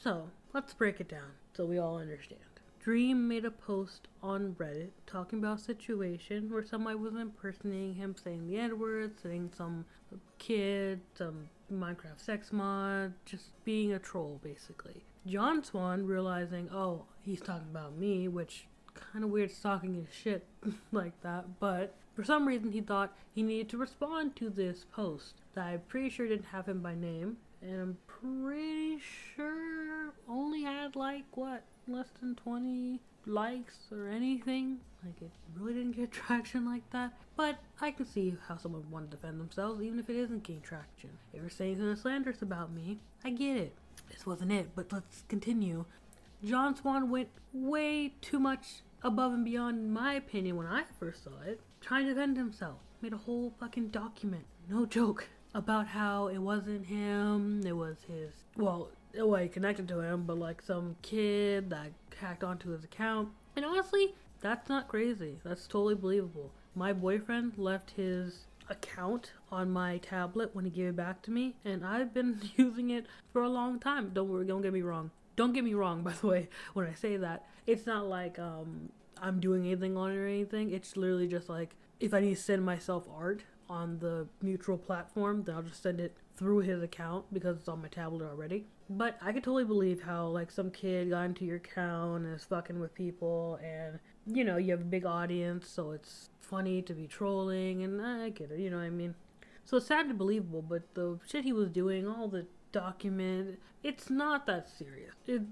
So, let's break it down so we all understand. Dream made a post on Reddit talking about a situation where somebody was impersonating him, saying the N-word, saying some kid, some Minecraft sex mod, just being a troll, basically. Swan, realizing, oh, he's talking about me, which kind of weird stalking his shit like that, but for some reason he thought he needed to respond to this post that I'm pretty sure didn't have him by name, and I'm pretty sure only had less than 20 likes or anything. Like, it really didn't get traction like that. But I can see how someone would want to defend themselves, even if it isn't getting traction. If you're saying something slanderous about me, I get it. This wasn't it, but let's continue. Swan went way too much above and beyond, in my opinion, when I first saw it, trying to defend himself. Made a whole fucking document, no joke, about how it wasn't him, it was his, well, he connected to him, but like some kid that hacked onto his account. And honestly, that's not crazy. That's totally believable. My boyfriend left his account on my tablet when he gave it back to me, and I've been using it for a long time. Don't get me wrong. Don't get me wrong, by the way, when I say that. It's not like I'm doing anything on it or anything. It's literally just like, if I need to send myself art on the mutual platform, then I'll just send it through his account because it's on my tablet already. But I could totally believe how, like, some kid got into your account and is fucking with people, and, you know, you have a big audience, so it's funny to be trolling, and I get it, you know what I mean? So it's sad and believable, but the shit he was doing, all the document, it's not that serious. It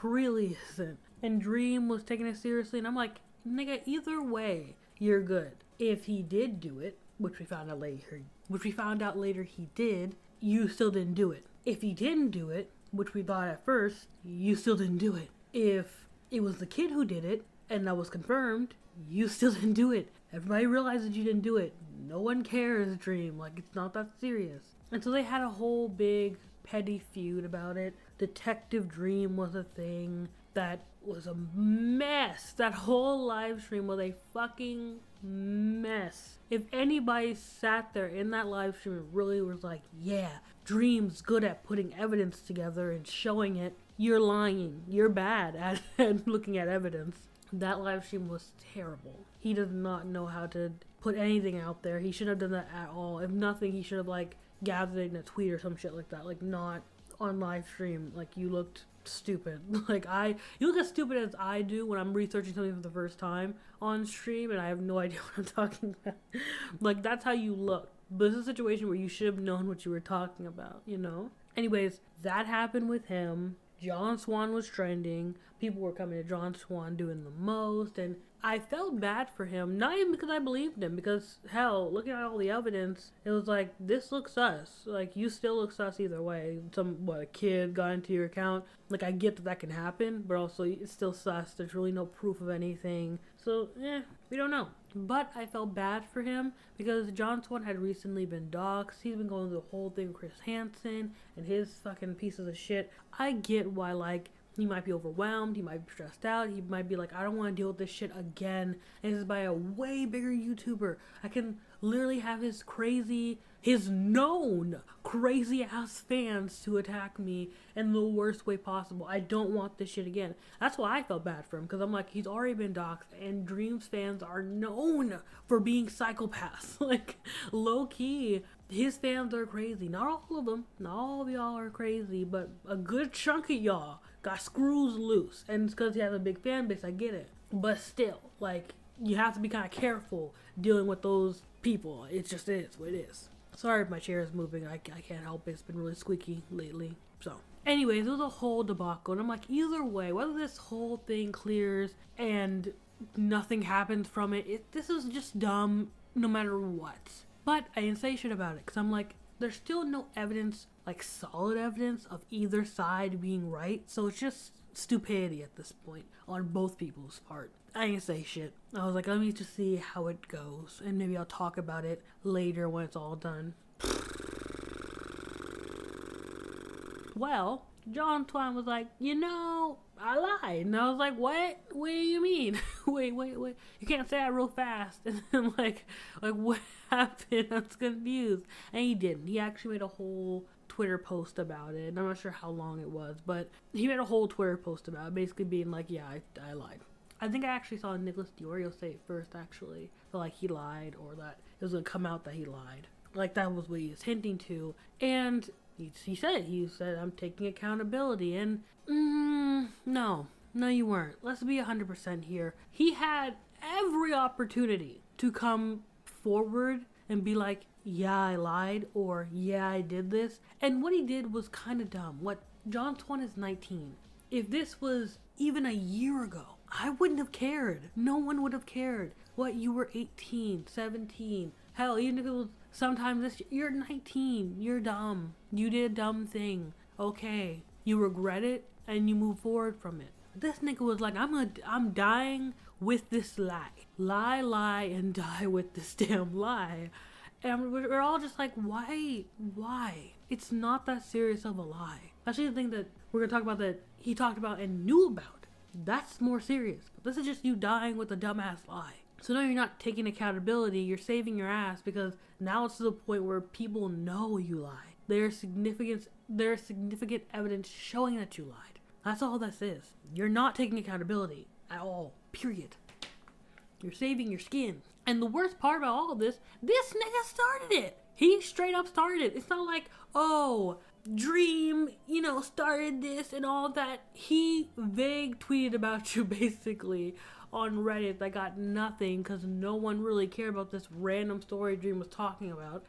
really isn't. And Dream was taking it seriously, and I'm like, nigga, either way, you're good. If he did do it, which we found out later he did, you still didn't do it. If he didn't do it, which we thought at first, you still didn't do it. If it was the kid who did it, and that was confirmed, you still didn't do it. Everybody realizes you didn't do it. No one cares, Dream. Like, it's not that serious. And so they had a whole big petty feud about it. Detective Dream was a thing. That was a mess. That whole live stream was a fucking mess. If anybody sat there in that live stream and really was like, yeah, Dream's good at putting evidence together and showing it, you're lying. You're bad at looking at evidence. That live stream was terrible. He does not know how to put anything out there. He shouldn't have done that at all. If nothing, he should have, like, gathered it in a tweet or some shit like that. Like, not on live stream. Like, you looked stupid. You look as stupid as I do when I'm researching something for the first time on stream and I have no idea what I'm talking about. Like, that's how you look. But it's a situation where you should have known what you were talking about, you know? Anyways, that happened with him. Swan was trending. People were coming to Swan doing the most, and I felt bad for him, not even because I believed him, because hell, looking at all the evidence, it was like, this looks sus. Like, you still look sus either way. A kid got into your account. Like, I get that can happen, but also it's still sus. There's really no proof of anything. So, we don't know. But I felt bad for him because Swan had recently been doxxed. He's been going through the whole thing with Chris Hansen and his fucking pieces of shit. I get why, like, he might be overwhelmed, he might be stressed out, he might be like, I don't want to deal with this shit again. And this is by a way bigger YouTuber. I can literally have his known crazy ass fans to attack me in the worst way possible. I don't want this shit again. That's why I felt bad for him, because I'm like, he's already been doxxed, and Dream's fans are known for being psychopaths. Like, low key, his fans are crazy. Not all of them, not all of y'all are crazy, but a good chunk of y'all got screws loose. And it's because he has a big fan base, I get it. But still, like, you have to be kind of careful dealing with those people. It just is what it is. Sorry if my chair is moving. I can't help it. It's been really squeaky lately. So, anyways, it was a whole debacle. And I'm like, either way, whether this whole thing clears and nothing happens from it, this is just dumb no matter what. But I didn't say shit about it because I'm like, there's still no evidence, like solid evidence of either side being right. So it's just stupidity at this point on both people's part. I didn't say shit. I was like, let me just see how it goes. And maybe I'll talk about it later when it's all done. Well, Swan was like, I lied. And I was like, what? What do you mean? wait. You can't say that real fast. And then like what happened? I was confused. And he didn't. He actually made a whole Twitter post about it. And I'm not sure how long it was, but he made a whole Twitter post about it, basically being like, yeah, I lied. I think I actually saw Nicholas Diorio say it first, actually. That, like, he lied, or that it was going to come out that he lied. Like, that was what he was hinting to. And he said, I'm taking accountability. And, no, you weren't. Let's be 100% here. He had every opportunity to come forward and be like, yeah, I lied, or yeah, I did this. And what he did was kind of dumb. John Swan is 19. If this was even a year ago, I wouldn't have cared. No one would have cared. You were 18, 17. Hell, even if it was sometime this year, you're 19. You're dumb. You did a dumb thing. Okay. You regret it and you move forward from it. This nigga was like, I'm dying with this lie. Lie, and die with this damn lie. And we're all just like, why? It's not that serious of a lie. Especially the thing that we're going to talk about that he talked about and knew about. That's more serious. But this is just you dying with a dumbass lie. So now you're not taking accountability. You're saving your ass because now it's to the point where people know you lied. There's significant evidence showing that you lied. That's all this is. You're not taking accountability at all. Period. You're saving your skin. And the worst part about all of this nigga started it. He straight up started it. It's not like, oh, Dream, started this and all that. He vague tweeted about you basically on Reddit that got nothing because no one really cared about this random story Dream was talking about.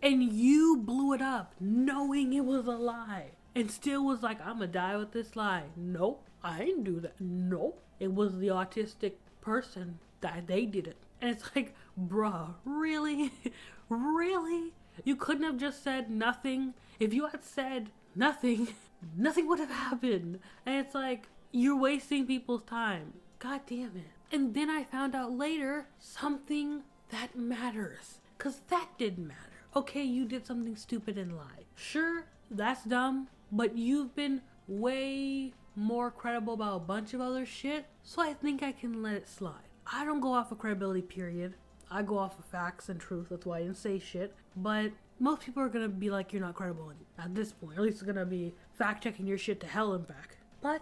And you blew it up knowing it was a lie. And still was like, I'm gonna die with this lie. Nope, I didn't do that. Nope. It was the autistic person that they did it. And it's like, bruh, really? Really? You couldn't have just said nothing? If you had said nothing, nothing would have happened. And it's like, you're wasting people's time. God damn it. And then I found out later something that matters. Because that didn't matter. Okay, you did something stupid and lied. Sure, that's dumb. But you've been way more credible about a bunch of other shit. So I think I can let it slide. I don't go off of credibility, period. I go off of facts and truth. That's why I didn't say shit. But most people are going to be like, you're not credible at this point. At least it's going to be fact-checking your shit to hell and back. But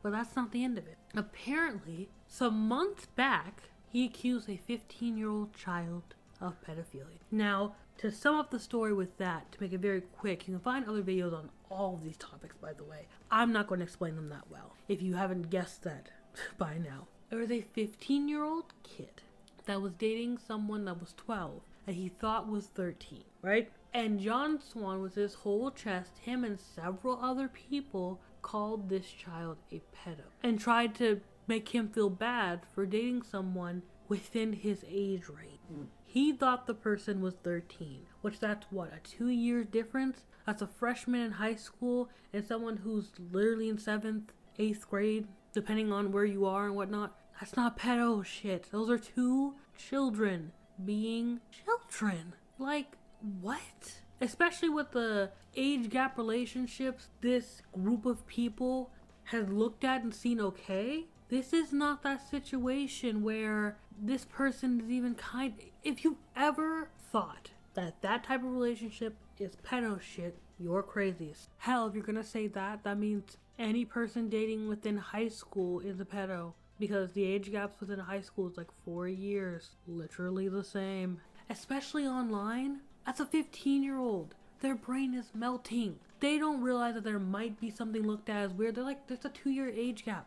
that's not the end of it. Apparently, some months back, he accused a 15-year-old child of pedophilia. Now, to sum up the story with that, to make it very quick, you can find other videos on all of these topics, by the way. I'm not going to explain them that well, if you haven't guessed that by now. There was a 15-year-old kid that was dating someone that was 12 and he thought was 13, right? And John Swan, with his whole chest, him and several other people called this child a pedo and tried to make him feel bad for dating someone within his age range. He thought the person was 13, which that's what, a 2-year difference? That's a freshman in high school and someone who's literally in 7th, 8th grade, depending on where you are and whatnot. That's not pedo shit. Those are two children being children. Like, what? Especially with the age gap relationships this group of people has looked at and seen okay. This is not that situation where this person is even kind. If you ever thought that type of relationship is pedo shit, you're crazy. Hell, if you're gonna say that, that means any person dating within high school is a pedo. Because the age gaps within high school is like 4 years. Literally the same. Especially online. That's a 15-year-old. Their brain is melting. They don't realize that there might be something looked at as weird. They're like, there's a 2-year age gap.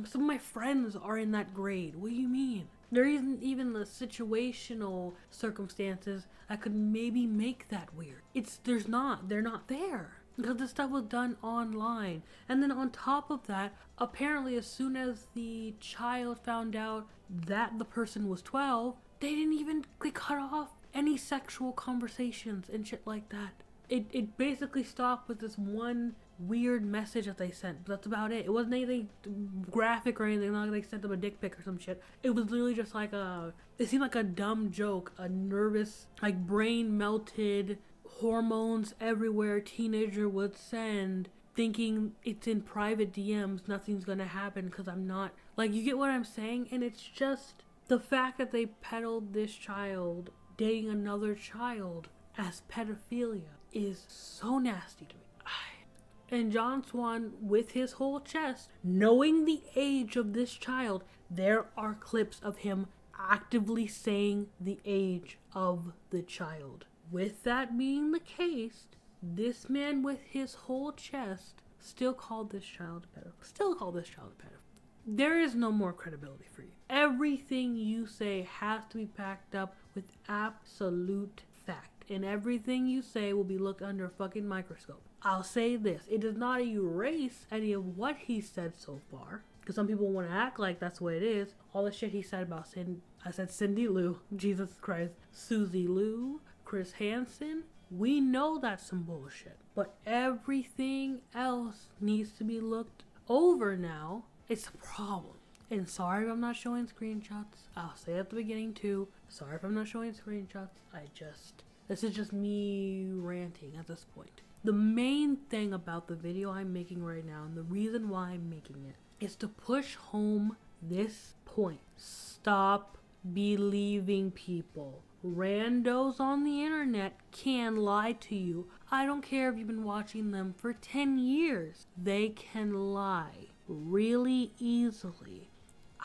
Some of my friends are in that grade. What do you mean? There isn't even the situational circumstances that could maybe make that weird. They're not there. Because this stuff was done online. And then on top of that, apparently as soon as the child found out that the person was 12, they cut off any sexual conversations and shit like that. It basically stopped with this one weird message that they sent. But that's about it. It wasn't anything graphic or anything. Not like they sent them a dick pic or some shit. It was literally just like it seemed like a dumb joke. A nervous, like brain melted, hormones everywhere teenager would send, thinking it's in private DMs, nothing's gonna happen because I'm not. Like, you get what I'm saying? And it's just the fact that they peddled this child dating another child as pedophilia. is so nasty to me. And John Swan, with his whole chest, knowing the age of this child, there are clips of him actively saying the age of the child. With that being the case, this man with his whole chest still called this child a pedophile. There is no more credibility for you. Everything you say has to be backed up with absolute fact. And everything you say will be looked under a fucking microscope. I'll say this. It does not erase any of what he said so far. Because some people want to act like that's the way it is. All the shit he said about Cindy Lou, Jesus Christ, Susie Lou, Chris Hansen. We know that's some bullshit. But everything else needs to be looked over now. It's a problem. And sorry if I'm not showing screenshots. I'll say at the beginning too. Sorry if I'm not showing screenshots. This is just me ranting at this point. The main thing about the video I'm making right now, and the reason why I'm making it, is to push home this point. Stop believing people. Randos on the internet can lie to you. I don't care if you've been watching them for 10 years. They can lie really easily.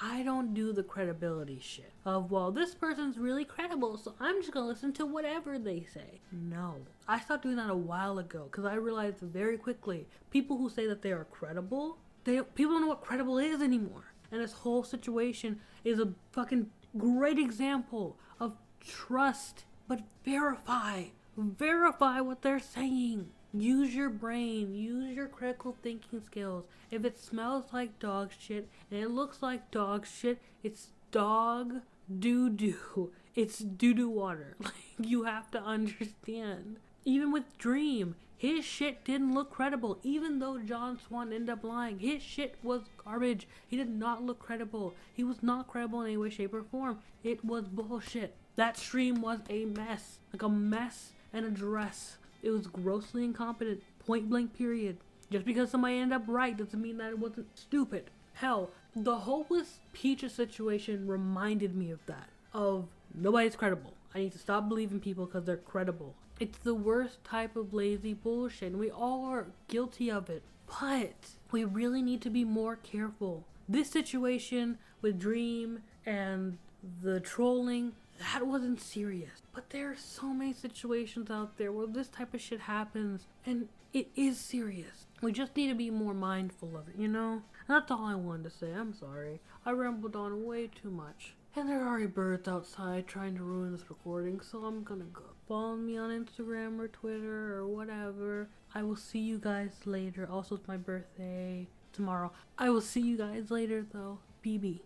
I don't do the credibility shit of, well, this person's really credible, so I'm just gonna listen to whatever they say. No. I stopped doing that a while ago because I realized very quickly people who say that they are credible, people don't know what credible is anymore. And this whole situation is a fucking great example of trust, but verify what they're saying. Use your brain, use your critical thinking skills. If it smells like dog shit and it looks like dog shit, it's dog doo-doo. It's doo-doo water. Like, you have to understand. Even with Dream, his shit didn't look credible. Even though John Swan ended up lying, his shit was garbage. He did not look credible. He was not credible in any way, shape, or form. It was bullshit. That stream was a mess. Like a mess and a dress. It was grossly incompetent. Point blank period. Just because somebody ended up right doesn't mean that it wasn't stupid. Hell, the hopeless Peaches situation reminded me of that. Of nobody's credible. I need to stop believing people because they're credible. It's the worst type of lazy bullshit, and we all are guilty of it. But we really need to be more careful. This situation with Dream and the trolling, that wasn't serious. But there are so many situations out there where this type of shit happens, and it is serious. We just need to be more mindful of it, you know? That's all I wanted to say. I'm sorry. I rambled on way too much. And there are already birds outside trying to ruin this recording, so I'm gonna go. Follow me on Instagram or Twitter or whatever. I will see you guys later. Also, it's my birthday tomorrow. I will see you guys later, though. BB.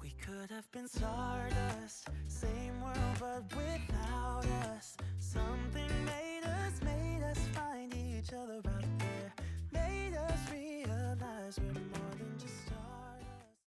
We could have been stardust, same world but